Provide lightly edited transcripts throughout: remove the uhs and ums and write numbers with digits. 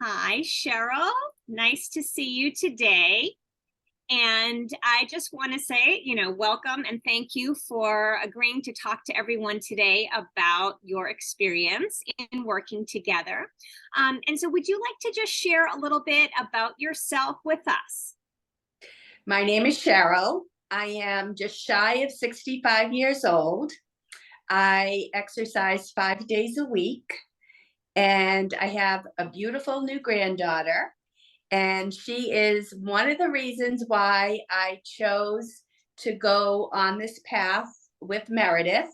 Hi, Cheryl. Nice to see you today. And I just want to say, welcome and thank you for agreeing to talk to everyone today about your experience in working together. And so would you like to just share a little bit about yourself with us? My name is Cheryl. I am just shy of 65 years old. I exercise 5 days a week, and I have a beautiful new granddaughter. And she is one of the reasons why I chose to go on this path with Meredith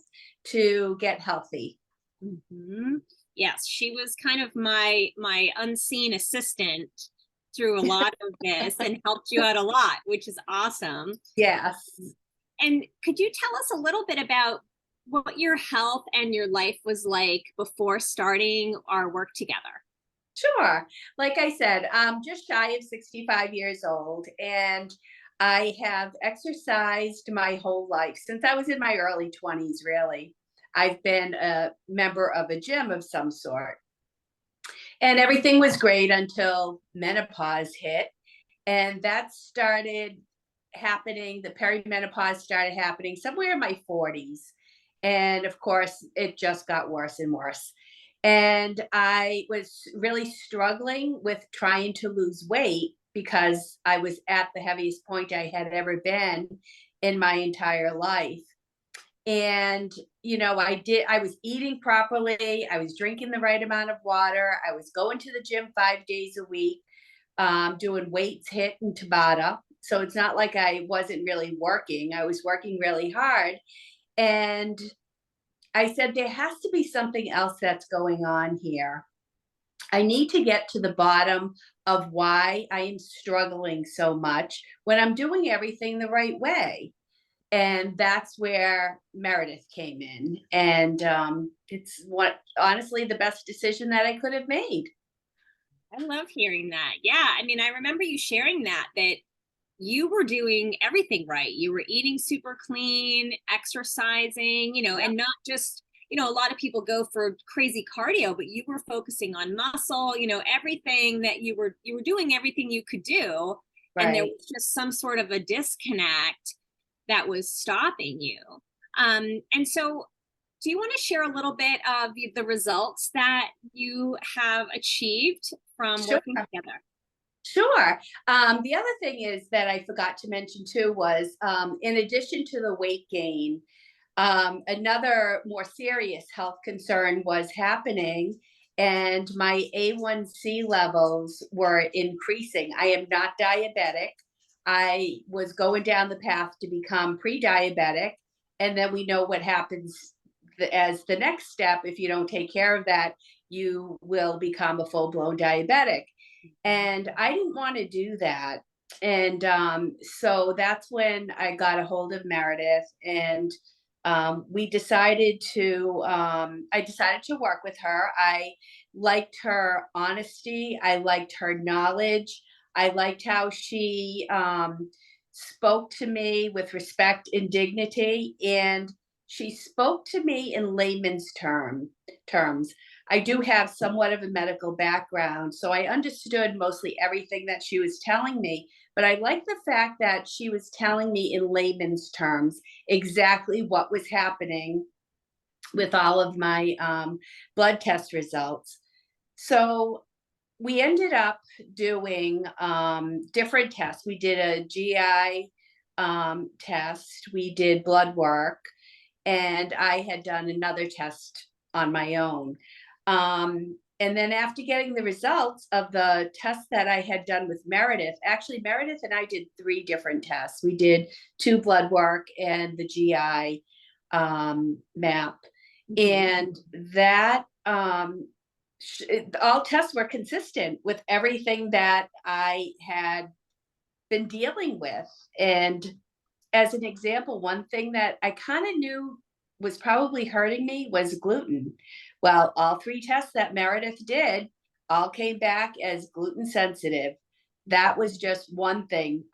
to get healthy. Hmm. Yes, she was kind of my unseen assistant through a lot of this and helped you out a lot, which is awesome. Yes. And could you tell us a little bit about what your health and your life was like before starting our work together? Sure. Like I said, I'm just shy of 65 years old, and I have exercised my whole life since I was in my early 20s, really. I've been a member of a gym of some sort, and everything was great until menopause hit. And that started happening, the perimenopause started happening somewhere in my 40s. And of course, it just got worse and worse. And I was really struggling with trying to lose weight because I was at the heaviest point I had ever been in my entire life. And I was eating properly, I was drinking the right amount of water, I was going to the gym 5 days a week, doing weights, hit and Tabata. So it's not like I wasn't really working. I was working really hard. And I said, there has to be something else that's going on here. I need to get to the bottom of why I am struggling so much when I'm doing everything the right way. And that's where Meredith came in. And it's what honestly the best decision that I could have made. I love hearing that. Yeah, I mean, I remember you sharing that you were doing everything right. You were eating super clean, exercising, Yep. and not just, a lot of people go for crazy cardio, but you were focusing on muscle, everything that you were doing everything you could do. And there Right. was just some sort of a disconnect that was stopping you. And so do you want to share a little bit of the results that you have achieved from Sure. working together? Sure. The other thing is that I forgot to mention too was, in addition to the weight gain, another more serious health concern was happening, and my A1c levels were increasing. I am not diabetic. I was going down the path to become pre-diabetic, and then we know what happens as the next step. If you don't take care of that, you will become a full-blown diabetic. And I didn't want to do that. And so that's when I got a hold of Meredith, and I decided to work with her. I liked her honesty. I liked her knowledge. I liked how she spoke to me with respect and dignity. And she spoke to me in layman's terms. I do have somewhat of a medical background, so I understood mostly everything that she was telling me. But I like the fact that she was telling me in layman's terms exactly what was happening with all of my blood test results. So we ended up doing different tests. We did a GI test, we did blood work, and I had done another test on my own. And then after getting the results of the tests that I had done with Meredith, actually Meredith and I did 3 different tests. We did 2 blood work and the GI map, Mhm. and that all tests were consistent with everything that I had been dealing with. And as an example, one thing that I kind of knew was probably hurting me was gluten. Well, all 3 tests that Meredith did all came back as gluten sensitive. That was just one thing.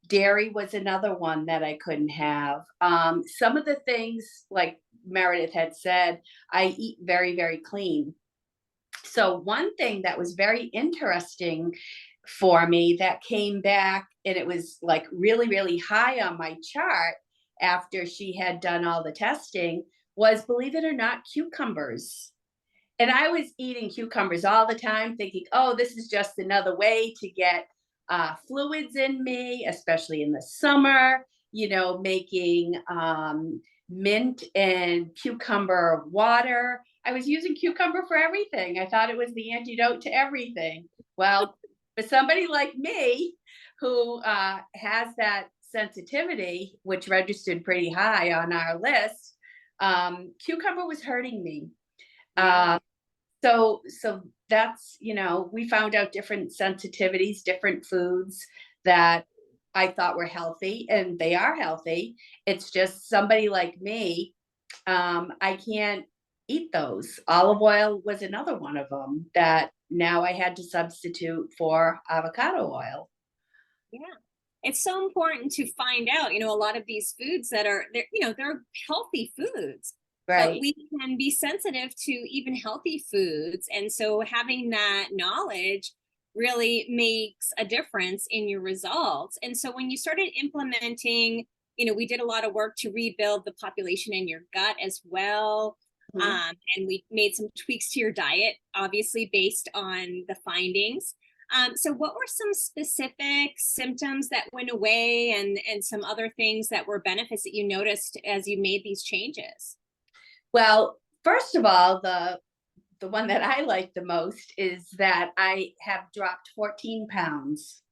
Dairy was another one that I couldn't have. Some of the things, like Meredith had said, I eat very, very clean. So one thing that was very interesting for me that came back, and it was like really, really high on my chart after she had done all the testing, was, believe it or not, cucumbers. And I was eating cucumbers all the time, thinking, oh, this is just another way to get fluids in me, especially in the summer, making mint and cucumber water. I was using cucumber for everything. I thought it was the antidote to everything. Well, for somebody like me who has that sensitivity, which registered pretty high on our list, cucumber was hurting me. Yeah. So that's, we found out different sensitivities, different foods that I thought were healthy, and they are healthy. It's just somebody like me, I can't eat those. Olive oil was another one of them that now I had to substitute for avocado oil. Yeah. It's so important to find out, a lot of these foods that are, they're healthy foods, but Right. we can be sensitive to even healthy foods. And so having that knowledge really makes a difference in your results. And so when you started implementing, we did a lot of work to rebuild the population in your gut as well. Mhm. And we made some tweaks to your diet, obviously based on the findings. So what were some specific symptoms that went away, and some other things that were benefits that you noticed as you made these changes? Well, first of all, the one that I like the most is that I have dropped 14 pounds.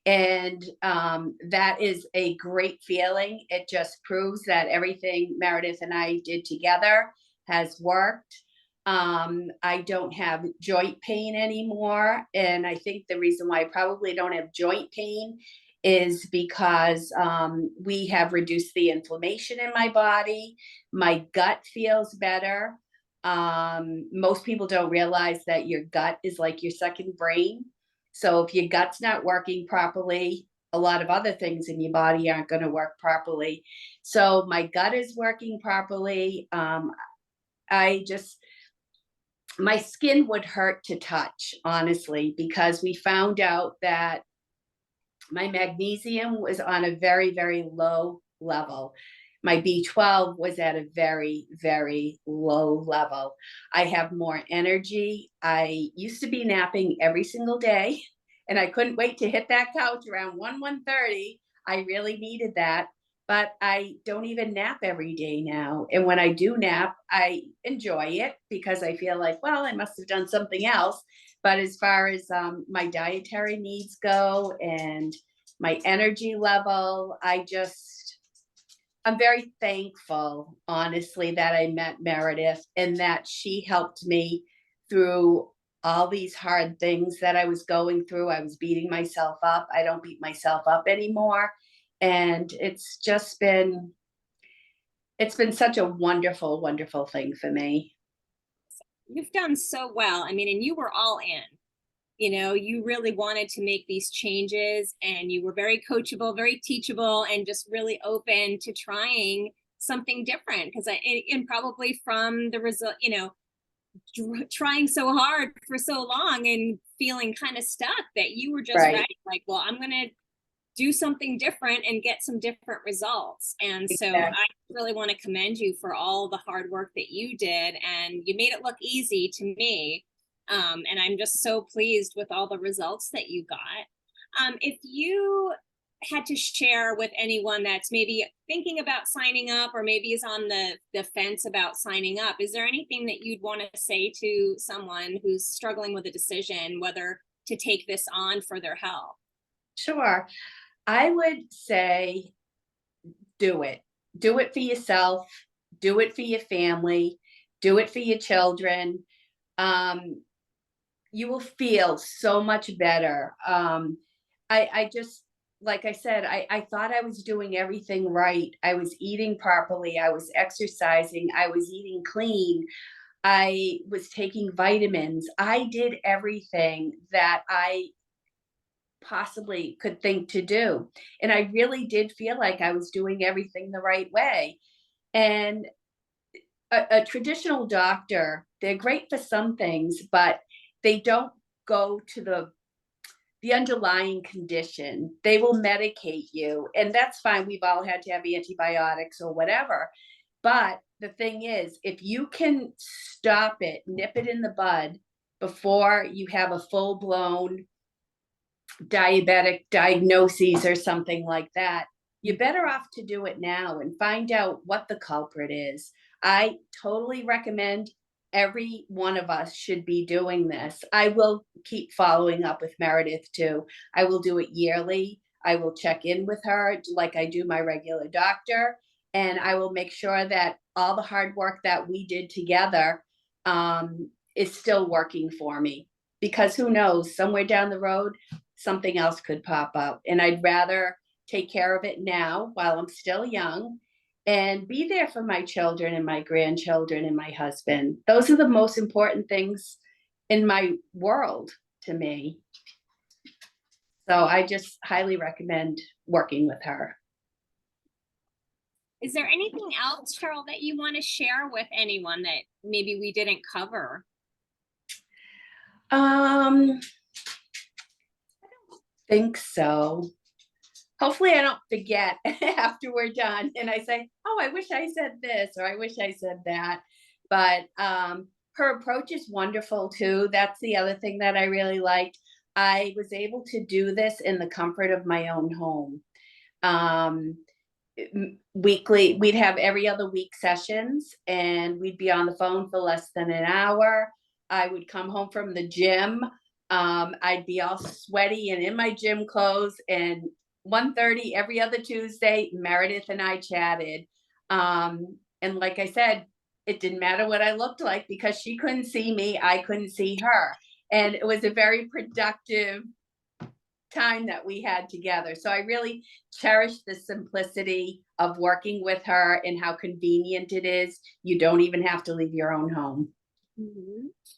And that is a great feeling. It just proves that everything Meredith and I did together has worked. I don't have joint pain anymore. And I think the reason why I probably don't have joint pain is because we have reduced the inflammation in my body. My gut feels better. Most people don't realize that your gut is like your second brain. So if your gut's not working properly, a lot of other things in your body aren't going to work properly. So my gut is working properly. I just, my skin would hurt to touch, honestly, because we found out that my magnesium was on a very, very low level. My B12 was at a very, very low level. I have more energy. I used to be napping every single day, and I couldn't wait to hit that couch around 1:30. I really needed that, but I don't even nap every day now. And when I do nap, I enjoy it because I feel like, well, I must have done something else. But as far as my dietary needs go and my energy level, I'm very thankful, honestly, that I met Meredith and that she helped me through all these hard things that I was going through. I was beating myself up. I don't beat myself up anymore. And it's been such a wonderful, wonderful thing for me. You've done so well. I mean, and you were all in. You really wanted to make these changes, and you were very coachable, very teachable, and just really open to trying something different. Because and probably from the result, trying so hard for so long and feeling kind of stuck, that you were just Right. ready, like, well, I'm going to do something different and get some different results. And so Exactly. I really want to commend you for all the hard work that you did, and you made it look easy to me. And I'm just so pleased with all the results that you got. If you had to share with anyone that's maybe thinking about signing up, or maybe is on the fence about signing up, is there anything that you'd want to say to someone who's struggling with a decision whether to take this on for their health? Sure. I would say do it. Do it for yourself. Do it for your family. Do it for your children. Um, you will feel so much better. I just, like I said, I thought I was doing everything right. I was eating properly. I was exercising. I was eating clean. I was taking vitamins. I did everything that I possibly could think to do. And I really did feel like I was doing everything the right way. And a traditional doctor, they're great for some things, but they don't go to the underlying condition. They will medicate you, and that's fine. We've all had to have antibiotics or whatever. But the thing is, if you can stop it, nip it in the bud before you have a full-blown diabetic diagnoses or something like that, you're better off to do it now and find out what the culprit is. I totally recommend every one of us should be doing this. I will keep following up with Meredith too. I will do it yearly. I will check in with her like I do my regular doctor. And I will make sure that all the hard work that we did together is still working for me. Because who knows, somewhere down the road, something else could pop up. And I'd rather take care of it now while I'm still young and be there for my children and my grandchildren and my husband. Those are the most important things in my world to me. So I just highly recommend working with her. Is there anything else, Cheryl, that you want to share with anyone that maybe we didn't cover? I don't think so. Hopefully I don't forget after we're done and I say, oh, I wish I said this, or I wish I said that. But her approach is wonderful too. That's the other thing that I really liked. I was able to do this in the comfort of my own home. Weekly, we'd have every other week sessions and we'd be on the phone for less than an hour. I would come home from the gym. I'd be all sweaty and in my gym clothes, and 1:30 every other Tuesday, Meredith and I chatted. And like I said, it didn't matter what I looked like because she couldn't see me, I couldn't see her. And it was a very productive time that we had together. So I really cherish the simplicity of working with her and how convenient it is. You don't even have to leave your own home.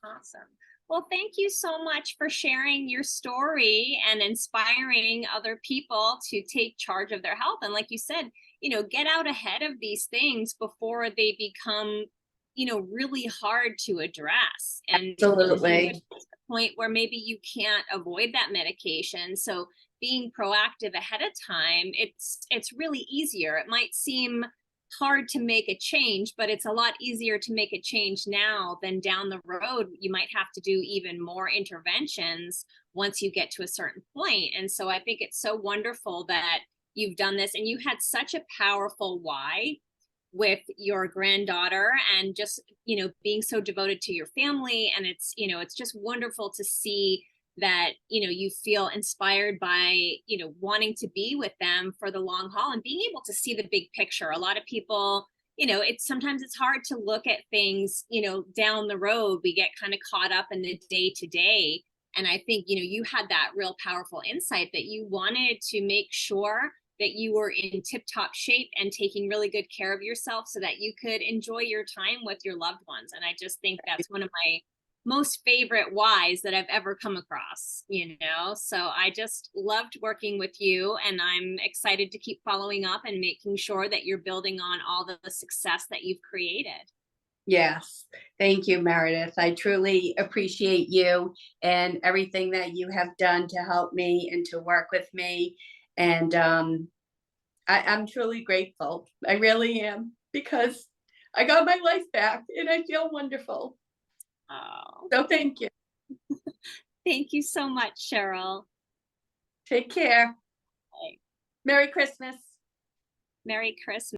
Awesome. Well, thank you so much for sharing your story and inspiring other people to take charge of their health. And like you said, get out ahead of these things before they become, really hard to address. And Absolutely. Point where maybe you can't avoid that medication. So being proactive ahead of time, it's really easier. It might seem hard to make a change, but it's a lot easier to make a change now than down the road. You might have to do even more interventions once you get to a certain point. And so I think it's so wonderful that you've done this, and you had such a powerful why with your granddaughter, and just, being so devoted to your family. And it's just wonderful to see that, you feel inspired by, wanting to be with them for the long haul and being able to see the big picture. A lot of people, sometimes it's hard to look at things, down the road. We get kind of caught up in the day to day. And I think, you had that real powerful insight that you wanted to make sure that you were in tip-top shape and taking really good care of yourself so that you could enjoy your time with your loved ones. And I just think that's one of my most favorite whys that I've ever come across, So I just loved working with you, and I'm excited to keep following up and making sure that you're building on all the success that you've created. Yes. Thank you, Meredith. I truly appreciate you and everything that you have done to help me and to work with me. And I'm truly grateful. I really am, because I got my life back and I feel wonderful. Oh, So thank you. thank you so much, Cheryl. Take care. Bye. Merry Christmas. Merry Christmas.